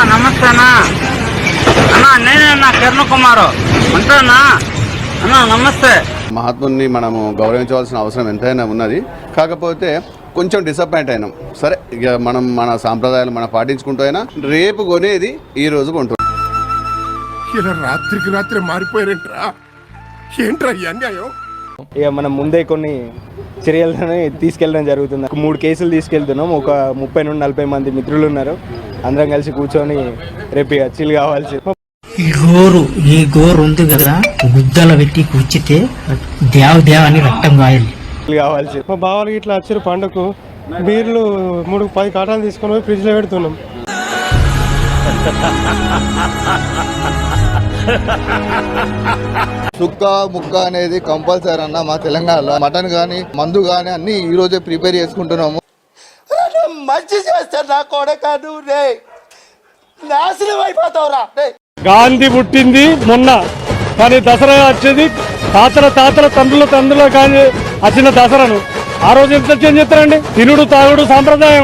నమస్తే అన్నా. నేనే అన్నా కిరణ్ కుమార్ అంటానా అన్నా. నమస్తే. మహాత్ముని మనము గౌరవించవలసిన అవసరం ఎంతైనా ఉన్నది. కాకపోతే కొంచెం డిసప్పాయింట్ అయినాం. సరే, ఇక మనం మన సాంప్రదాయాలు మనం పాటించుకుంటూ అయినా రేపు కొనేది ఈ రోజు కొంటున్నాం. ఇలా రాత్రికి రాత్రి మారిపోయారేంట్రా? ఏంట్రా ఈ అన్యాయం? ఇక మనం ముందే కొన్ని చర్యలని తీసుకెళ్ళడం జరుగుతుంది. 3 కేసులు తీసుకెళ్తున్నాం. ఒక 30 నుండి 40 మంది మిత్రులు ఉన్నారు. అందరం కలిసి కూర్చొని రేపు ఇక చిల్ కావాల్సి. ఈ గోరు ఉంది కదా, గుద్దల పెట్టి కూర్చితే దేవ అని రక్తం కాయాలి కావాల్సి. మా బావాలకి ఇట్లా వచ్చారు పండుగకు. బీర్లు 10 కాటాలు తీసుకొని పోయి ఫ్రిడ్జ్ లో పెడుతున్నాం. సుక్క ముక్క అనేది కంపల్సరీ అన్న. మా తెలంగాణలో మటన్ కానీ మందు కానీ అన్ని ఈ రోజే ప్రిపేర్ చేసుకుంటున్నాము. మంచి చేస్తారు నా కొడకను రే, నాశనం అయిపోతావురా. గాంధీ పుట్టింది మొన్న, కానీ దసరా వచ్చేది తాతల తండ్రుల కానీ వచ్చిన దసరాను ఆ రోజు ఎంత చేంజ్ చేస్తారండి? తినుడు తాగుడు సాంప్రదాయం.